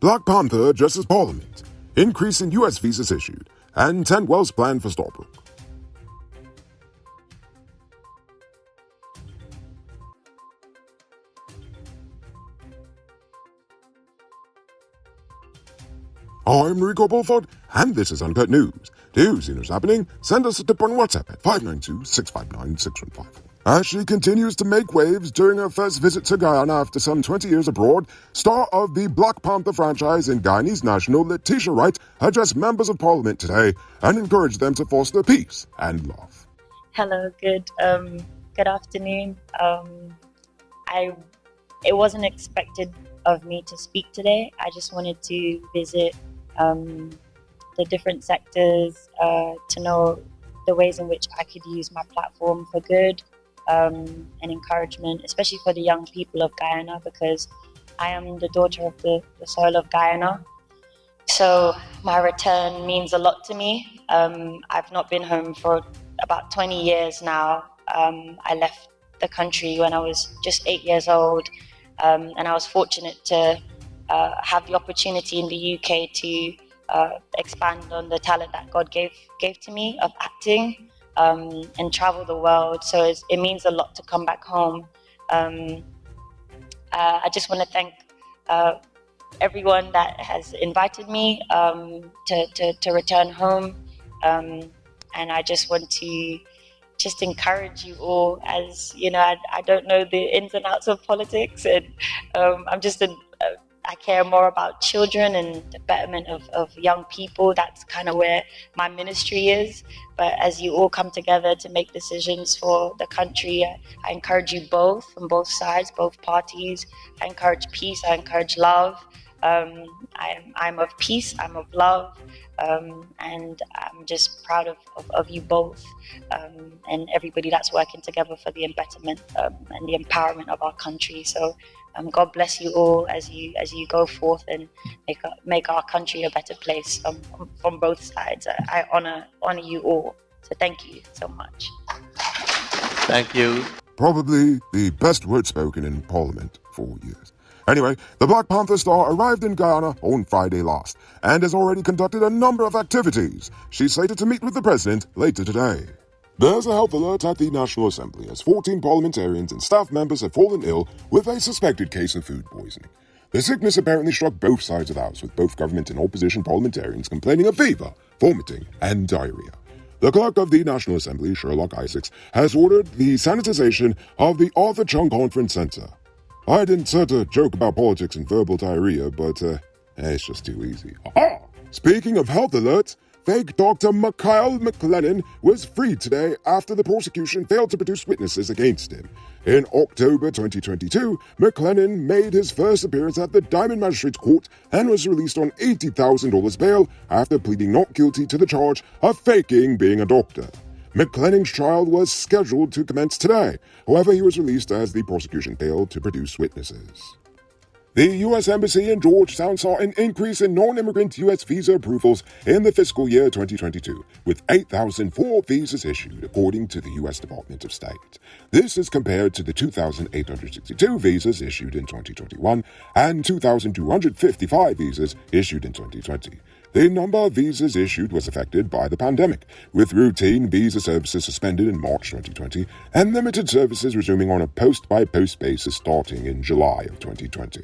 Black Panther addresses Parliament, increase in U.S. visas issued, and 10 wells planned for Starbrook. I'm Rico Bulford, and this is Uncut News. To see what's happening, send us a tip on WhatsApp at 592-659-6154. As she continues to make waves during her first visit to Guyana after some 20 years abroad, star of the Black Panther franchise and Guyanese national Letitia Wright addressed members of Parliament today and encouraged them to foster peace and love. Hello, good afternoon. It wasn't expected of me to speak today. I just wanted to visit the different sectors to know the ways in which I could use my platform for good and encouragement, especially for the young people of Guyana, because I am the daughter of the soil of Guyana. So my return means a lot to me. I've not been home for about 20 years now. I left the country when I was just 8 years old, and I was fortunate to have the opportunity in the UK to expand on the talent that God gave to me of acting and travel the world. So it means a lot to come back home. I just want to thank everyone that has invited me to return home, and I just want to encourage you all. As you know, I don't know the ins and outs of politics, and I care more about children and the betterment of young people. That's kind of where my ministry is. But as you all come together to make decisions for the country, I encourage you both, from both sides, both parties. I encourage peace, I encourage love. I'm of peace, I'm of love, and I'm just proud of you both, and everybody that's working together for the betterment and the empowerment of our country. So God bless you all as you go forth and make our country a better place from both sides. I honor you all. So thank you so much. Thank you. Probably the best word spoken in Parliament for years. Anyway, the Black Panther star arrived in Guyana on Friday last and has already conducted a number of activities. She's slated to meet with the president later today. There's a health alert at the National Assembly as 14 parliamentarians and staff members have fallen ill with a suspected case of food poisoning. The sickness apparently struck both sides of the House, with both government and opposition parliamentarians complaining of fever, vomiting, and diarrhea. The clerk of the National Assembly, Sherlock Isaacs, has ordered the sanitization of the Arthur Chung Conference Center. I'd insert a joke about politics and verbal diarrhea, but it's just too easy. Speaking of health alerts, fake Dr. Mikhail McLennan was freed today after the prosecution failed to produce witnesses against him. In October 2022, McLennan made his first appearance at the Diamond Magistrates Court and was released on $80,000 bail after pleading not guilty to the charge of faking being a doctor. McLennan's trial was scheduled to commence today. However, he was released as the prosecution failed to produce witnesses. The U.S. Embassy in Georgetown saw an increase in non-immigrant U.S. visa approvals in the fiscal year 2022, with 8,004 visas issued, according to the U.S. Department of State. This is compared to the 2,862 visas issued in 2021 and 2,255 visas issued in 2020. The number of visas issued was affected by the pandemic, with routine visa services suspended in March 2020 and limited services resuming on a post-by-post basis starting in July of 2020.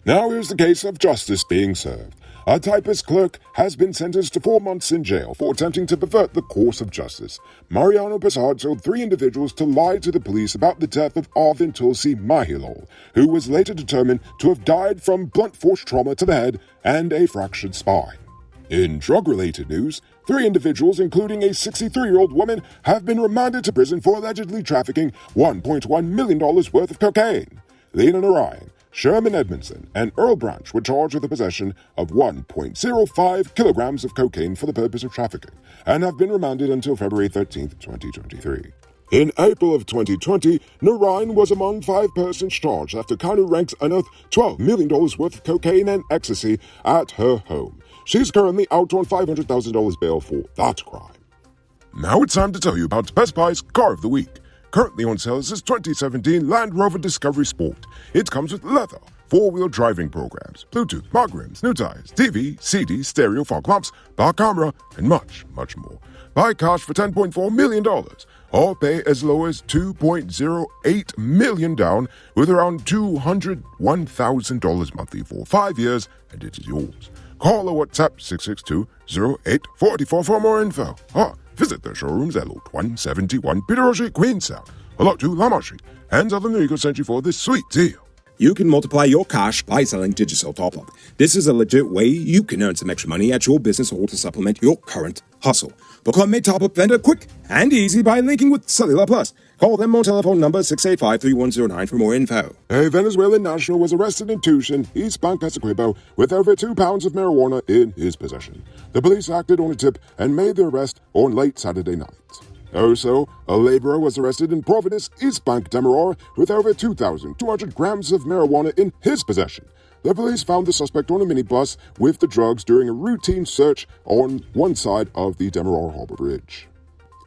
Now here's the case of justice being served. A typist clerk has been sentenced to 4 months in jail for attempting to pervert the course of justice. Mariano Passard told 3 individuals to lie to the police about the death of Arvin Tulsi Mahilal, who was later determined to have died from blunt force trauma to the head and a fractured spine. In drug-related news, 3 individuals, including a 63-year-old woman, have been remanded to prison for allegedly trafficking $1.1 million worth of cocaine. Lena Narayan, Sherman Edmondson, and Earl Branch were charged with the possession of 1.05 kilograms of cocaine for the purpose of trafficking, and have been remanded until February 13, 2023. In April of 2020, Narayan was among 5 persons charged after county ranks unearthed $12 million worth of cocaine and ecstasy at her home. She's currently out on $500,000 bail for that crime. Now it's time to tell you about Best Buy's Car of the Week. Currently on sale is this 2017 Land Rover Discovery Sport. It comes with leather, four-wheel driving programs, Bluetooth, mug rims, new tires, TV, CD, stereo, fog lamps, back camera, and much, much more. Buy cash for $10.4 million, or pay as low as $2.08 million down with around $201,000 monthly for 5 years, and it is yours. Call or WhatsApp 662-0844 for more info, or visit their showrooms at Lot 171 Peter Street, Queenstown, or Lot 2 Lamar Street, and Southern New York Century for this sweet deal. You can multiply your cash by selling digital top-up. This is a legit way you can earn some extra money at your business or to supplement your current hustle. Become a top-up vendor quick and easy by linking with Cellular Plus. Call them on telephone number 685-3109 for more info. A Venezuelan national was arrested in Tucson, East Bank, Essequibo, with over 2 pounds of marijuana in his possession. The police acted on a tip and made the arrest on late Saturday night. Also, a laborer was arrested in Providence, East Bank, Demerara, with over 2,200 grams of marijuana in his possession. The police found the suspect on a minibus with the drugs during a routine search on one side of the Demerara Harbor Bridge.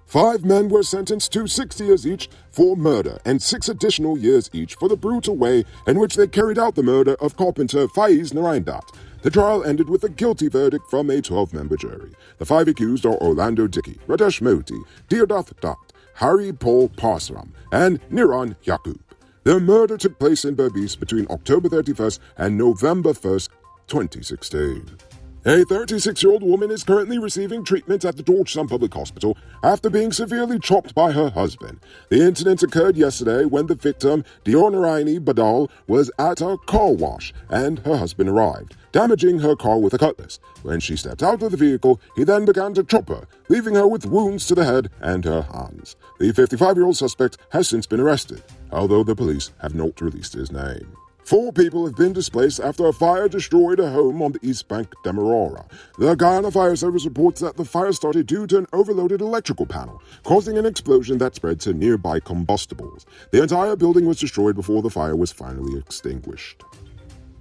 5 men were sentenced to 6 years each for murder and 6 additional years each for the brutal way in which they carried out the murder of carpenter Faiz Narayandat. The trial ended with a guilty verdict from a 12-member jury. The 5 accused are Orlando Dickey, Radesh Moti, Deodath Dutt, Harry Paul Parsaram, and Niran Yaqub. The murder took place in Berbice between October 31st and November 1st, 2016. A 36-year-old woman is currently receiving treatment at the Georgetown Public Hospital after being severely chopped by her husband. The incident occurred yesterday when the victim, Dionaraini Badal, was at a car wash and her husband arrived, damaging her car with a cutlass. When she stepped out of the vehicle, he then began to chop her, leaving her with wounds to the head and her hands. The 55-year-old suspect has since been arrested, although the police have not released his name. 4 people have been displaced after a fire destroyed a home on the East Bank, Demerara. The Guyana Fire Service reports that the fire started due to an overloaded electrical panel, causing an explosion that spread to nearby combustibles. The entire building was destroyed before the fire was finally extinguished.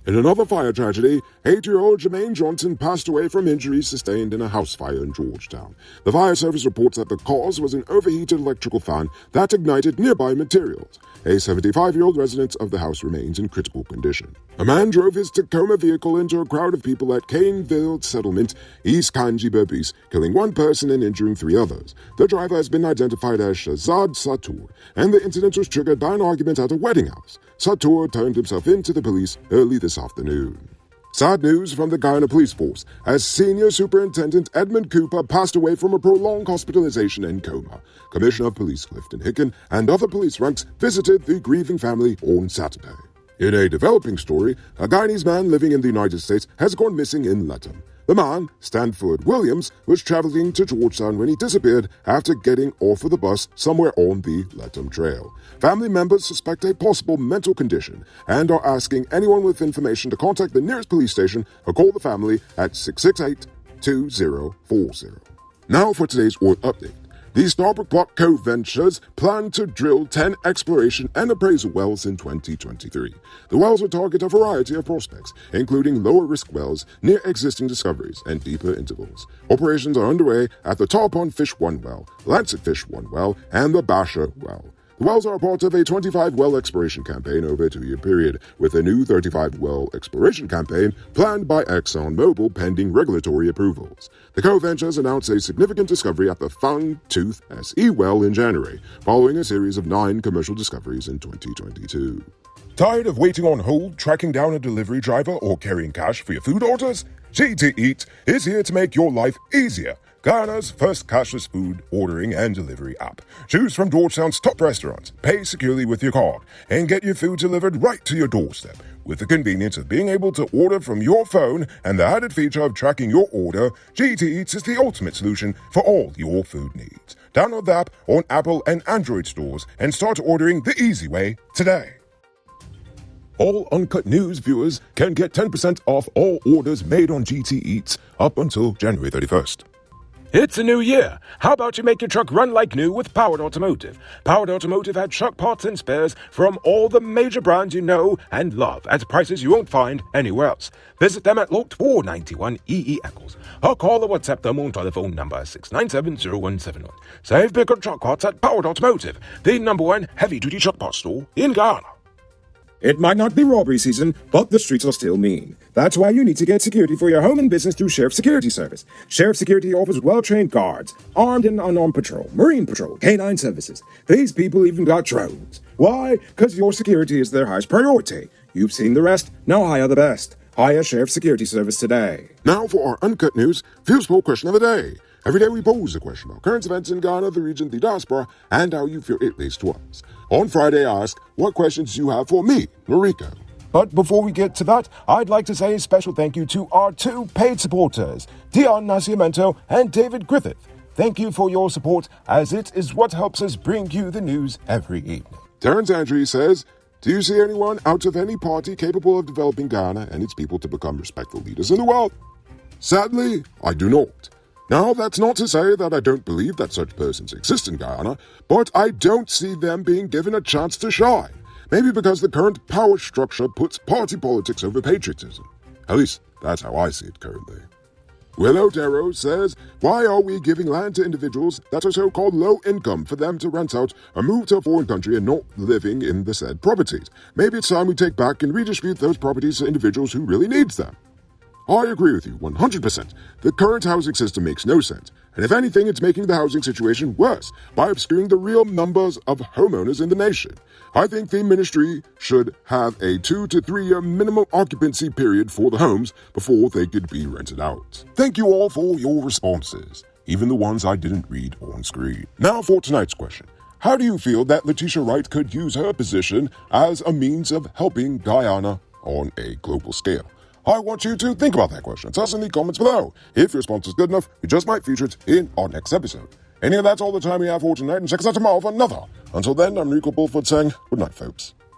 In another fire tragedy, 8-year-old Jermaine Johnson passed away from injuries sustained in a house fire in Georgetown. The fire service reports that the cause was an overheated electrical fan that ignited nearby materials. A 75-year-old resident of the house remains in critical condition. A man drove his Tacoma vehicle into a crowd of people at Caneville Settlement, East Kanji, Berbice, killing 1 person and injuring 3 others. The driver has been identified as Shahzad Satur, and the incident was triggered by an argument at a wedding house. Satur turned himself in to the police early this afternoon. Sad news from the Guyana Police Force, as Senior Superintendent Edmund Cooper passed away from a prolonged hospitalization and coma. Commissioner of Police Clifton Hicken and other police ranks visited the grieving family on Saturday. In a developing story, a Guyanese man living in the United States has gone missing in Latham. The man, Stanford Williams, was traveling to Georgetown when he disappeared after getting off of the bus somewhere on the Latham Trail. Family members suspect a possible mental condition and are asking anyone with information to contact the nearest police station or call the family at 668-2040. Now for today's oil update. The Starbrook Block Cove Ventures plan to drill 10 exploration and appraisal wells in 2023. The wells will target a variety of prospects, including lower-risk wells near existing discoveries and deeper intervals. Operations are underway at the Tarpon Fish 1 well, Lancet Fish 1 well, and the Basher well. The wells are a part of a 25-well exploration campaign over a 2-year period, with a new 35-well exploration campaign planned by ExxonMobil pending regulatory approvals. The Cove Ventures announced a significant discovery at the Fangtooth SE well in January, following a series of 9 commercial discoveries in 2022. Tired of waiting on hold, tracking down a delivery driver, or carrying cash for your food orders? GT Eat is here to make your life easier. Guyana's first cashless food ordering and delivery app. Choose from Georgetown's top restaurants, pay securely with your card, and get your food delivered right to your doorstep. With the convenience of being able to order from your phone and the added feature of tracking your order, GT Eats is the ultimate solution for all your food needs. Download the app on Apple and Android stores and start ordering the easy way today. All Uncut News viewers can get 10% off all orders made on GT Eats up until January 31st. It's a new year. How about you make your truck run like new with Powered Automotive? Powered Automotive has truck parts and spares from all the major brands you know and love at prices you won't find anywhere else. Visit them at Lot 491 EE Eccles or call or WhatsApp them on telephone number 697-0171. Save big on truck parts at Powered Automotive, the #1 heavy-duty truck parts store in Guyana. It might not be robbery season, but the streets are still mean. That's why you need to get security for your home and business through Sheriff Security Service. Sheriff Security offers well-trained guards, armed and unarmed patrol, marine patrol, canine services. These people even got drones. Why? Because your security is their highest priority. You've seen the rest, now hire the best. Hire Sheriff Security Service today. Now for our Uncut News Fuse Poll question of the day. Every day we pose a question about current events in Ghana, the region, the diaspora, and how you feel it relates to us. On Friday, I asked, what questions do you have for me, Noriko? But before we get to that, I'd like to say a special thank you to our two paid supporters, Dion Nascimento and David Griffith. Thank you for your support, as it is what helps us bring you the news every evening. Terrence Andrew says, do you see anyone out of any party capable of developing Ghana and its people to become respectful leaders in the world? Sadly, I do not. Now, that's not to say that I don't believe that such persons exist in Guyana, but I don't see them being given a chance to shine. Maybe because the current power structure puts party politics over patriotism. At least, that's how I see it currently. Willow Darrow says, why are we giving land to individuals that are so-called low income for them to rent out or move to a foreign country and not living in the said properties? Maybe it's time we take back and redistribute those properties to individuals who really need them. I agree with you 100%. The current housing system makes no sense, and if anything, it's making the housing situation worse by obscuring the real numbers of homeowners in the nation. I think the ministry should have a 2 to 3 year minimum occupancy period for the homes before they could be rented out. Thank you all for your responses, even the ones I didn't read on screen. Now for tonight's question. How do you feel that Letitia Wright could use her position as a means of helping Guyana on a global scale? I want you to think about that question. Tell us in the comments below. If your response is good enough, we just might feature it in our next episode. Anyway, that's all the time we have for tonight, and check us out tomorrow for another. Until then, I'm Rico Bulford saying good night, folks.